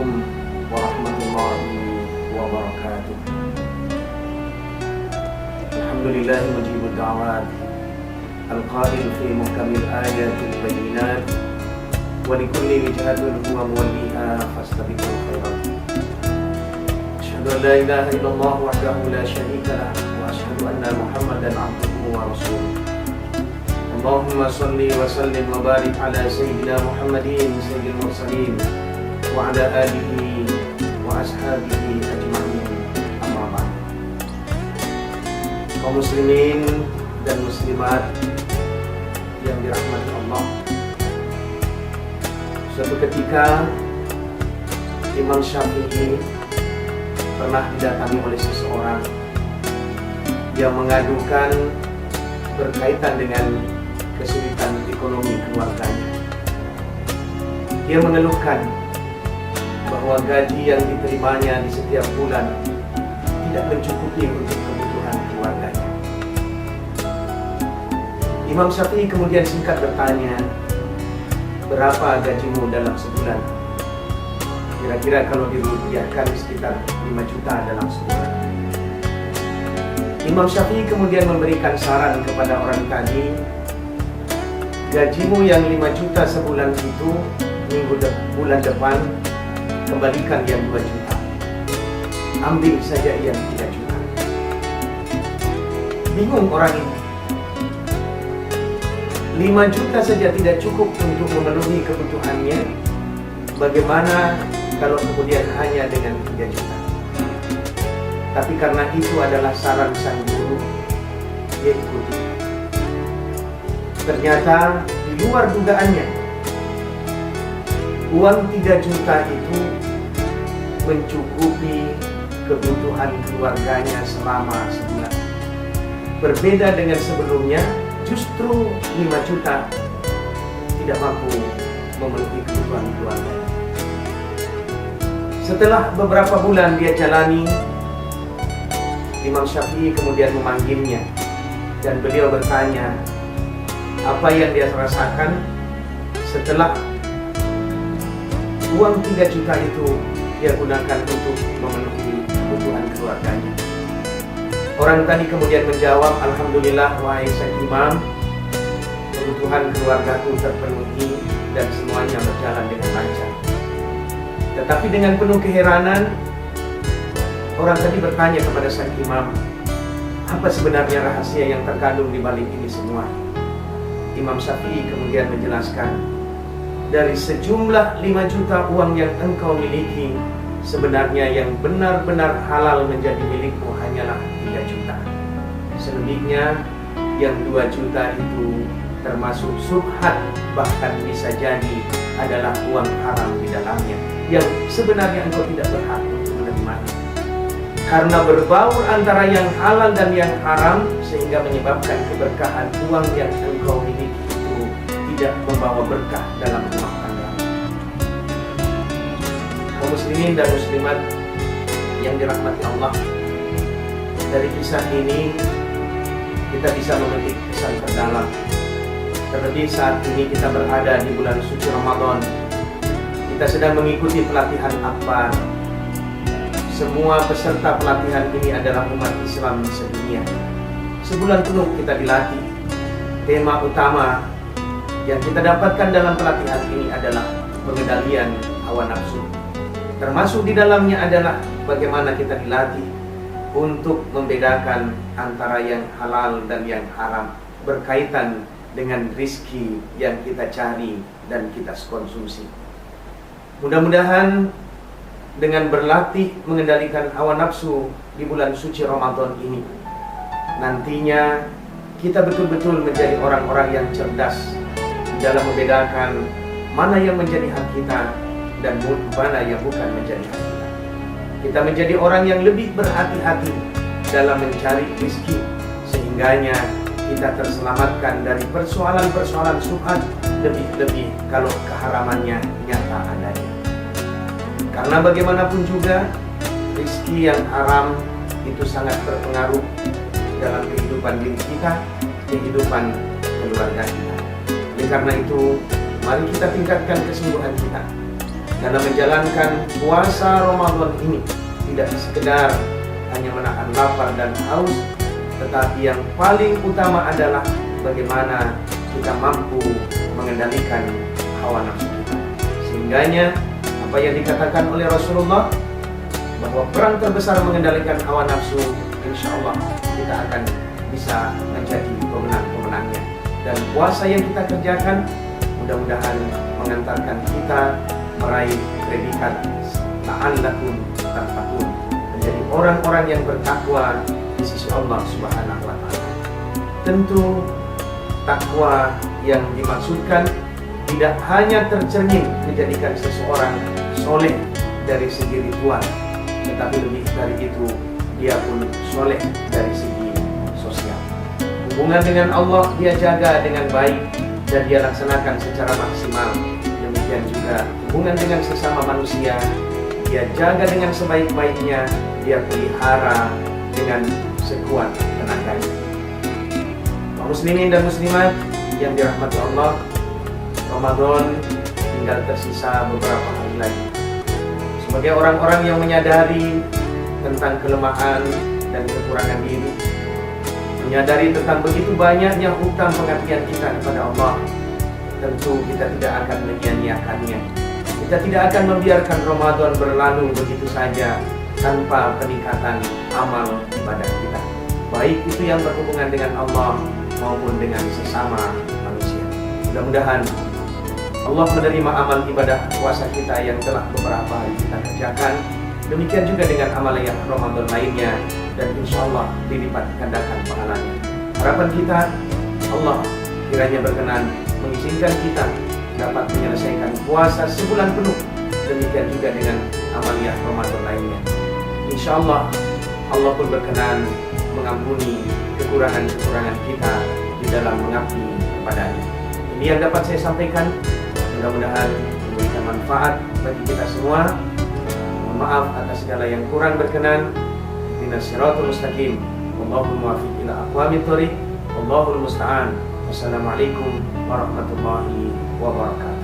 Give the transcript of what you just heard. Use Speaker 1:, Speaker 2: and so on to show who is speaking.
Speaker 1: Assalamualaikum warahmatullahi wabarakatuh. Alhamdulillah mujibud da'wat al-qail fi muhkamil ayatil bayyinat wa likulli wijhatun huwa muwalliha fastabiqul khairat. Asyhadu an la ilaha illallah wahdahu la syarika lah wa asyhadu anna Muhammadan abduhu wa rasuluh. Allahumma salli wa sallim wa barik ala sayyidina Muhammadin sayyidil mursalin wa ala alihi wa ashabihi ajma'in, amma ba'd. Kaum muslimin dan muslimat yang dirahmati Allah, suatu ketika Imam Syafi'i pernah didatangi oleh seseorang yang mengadukan berkaitan dengan kesulitan ekonomi keluarganya. Dia mengeluhkan bahwa gaji yang diterimanya di setiap bulan tidak mencukupi untuk kebutuhan keluarganya. Imam Syafi'i kemudian singkat bertanya, berapa gajimu dalam sebulan? Kira-kira kalau dirupiahkan sekitar 5 juta dalam sebulan. Imam Syafi'i kemudian memberikan saran kepada orang tadi, gajimu yang 5 juta sebulan itu bulan depan kembalikan yang 2 juta. Ambil saja yang 3 juta. Bingung orang ini. 5 juta saja tidak cukup untuk memenuhi kebutuhannya. Bagaimana kalau kemudian hanya dengan 3 juta? Tapi karena itu adalah saran sang guru, dia ikuti. Ternyata di luar dugaannya, uang 3 juta itu mencukupi kebutuhan keluarganya selama sebulan. Berbeda dengan sebelumnya, justru 5 juta tidak mampu memenuhi kebutuhan keluarganya. Setelah beberapa bulan dia jalani, Imam Syafi'i kemudian memanggilnya dan beliau bertanya apa yang dia rasakan setelah uang 3 juta itu dia gunakan untuk memenuhi kebutuhan keluarganya. Orang tadi kemudian menjawab, alhamdulillah wahai sang imam, kebutuhan keluargaku terpenuhi dan semuanya berjalan dengan lancar. Tetapi dengan penuh keheranan, orang tadi bertanya kepada sang imam, apa sebenarnya rahasia yang terkandung di balik ini semua? Imam Syafi'i kemudian menjelaskan, dari sejumlah 5 juta uang yang engkau miliki, sebenarnya yang benar-benar halal menjadi milikmu hanyalah 3 juta. Selebihnya yang 2 juta itu termasuk subhat, bahkan bisa jadi adalah uang haram di dalamnya yang sebenarnya engkau tidak berhak untuk menerimanya. Karena berbaur antara yang halal dan yang haram, sehingga menyebabkan keberkahan uang yang engkau miliki itu tidak membawa berkah dalam rumah tangga. Kaum muslimin dan muslimat yang dirahmati Allah, dari kisah ini kita bisa memetik pesan terdalam. Terlebih saat ini kita berada di bulan suci Ramadan, kita sedang mengikuti pelatihan Akbar. Semua peserta pelatihan ini adalah umat Islam sedunia. Sebulan penuh kita dilatih. Tema utama yang kita dapatkan dalam pelatihan ini adalah pengendalian hawa nafsu. Termasuk di dalamnya adalah bagaimana kita dilatih untuk membedakan antara yang halal dan yang haram, berkaitan dengan rizki yang kita cari dan kita konsumsi. Mudah-mudahan dengan berlatih mengendalikan hawa nafsu di bulan suci Ramadan ini, nantinya kita betul-betul menjadi orang-orang yang cerdas dalam membedakan mana yang menjadi hak kita dan mana yang bukan menjadi hak kita. Kita menjadi orang yang lebih berhati-hati dalam mencari rezeki, sehingganya kita terselamatkan dari persoalan-persoalan subhat, lebih-lebih kalau keharamannya nyata adanya. Karena bagaimanapun juga rezeki yang haram itu sangat berpengaruh dalam kehidupan diri kita, kehidupan keluarga kita. Oleh karena itu, mari kita tingkatkan kesungguhan kita dalam menjalankan puasa Ramadan ini tidak sekedar hanya menahan lapar dan haus, tetapi yang paling utama adalah bagaimana kita mampu mengendalikan hawa nafsu kita. Sehingganya apa yang dikatakan oleh Rasulullah bahwa perang terbesar mengendalikan hawa nafsu, insya Allah kita akan bisa menjadi pemenang-pemenangnya. Dan puasa yang kita kerjakan mudah-mudahan mengantarkan kita meraih predikat la'allakum tattaqun, menjadi orang-orang yang bertakwa di sisi Allah Subhanahu wa Ta'ala. Tentu takwa yang dimaksudkan tidak hanya tercermin menjadikan seseorang soleh dari segi ritual, tetapi lebih dari itu dia pun soleh dari segi sosial. Hubungan dengan Allah dia jaga dengan baik dan dia laksanakan secara maksimal. Demikian juga hubungan dengan sesama manusia dia jaga dengan sebaik-baiknya, dia pelihara dengan sekuat tenaganya. Kaum muslimin dan muslimat yang dirahmati Allah, Ramadan tinggal tersisa beberapa hari lagi. Sebagai orang-orang yang menyadari tentang kelemahan dan kekurangan diri, menyadari tentang begitu banyaknya hutang pengabdian kita kepada Allah, tentu kita tidak akan menyia-nyiakannya. Kita tidak akan membiarkan Ramadan berlalu begitu saja tanpa peningkatan amal ibadah kita, baik itu yang berhubungan dengan Allah maupun dengan sesama manusia. Mudah-mudahan Allah menerima amal ibadah puasa kita yang telah beberapa hari kita kerjakan. Demikian juga dengan amal yang Ramadan lainnya, dan insya Allah dilipat gandakan pahalanya. Harapan kita Allah kiranya berkenan mengizinkan kita dapat menyelesaikan puasa sebulan penuh. Demikian juga dengan amaliyah Ramadan lainnya. Insya Allah Allah pun berkenan mengampuni kekurangan-kekurangan kita di dalam mengabdi kepadanya. Ini yang dapat saya sampaikan. Mudah-mudahan memberikan manfaat bagi kita semua. Mohon maaf atas segala yang kurang berkenan. Ihdinas siratal mustaqim. Wallahul muwaffiq ila aqwamit thoriq. Wallahul musta'an. Wassalamualaikum warahmatullahi wabarakatuh.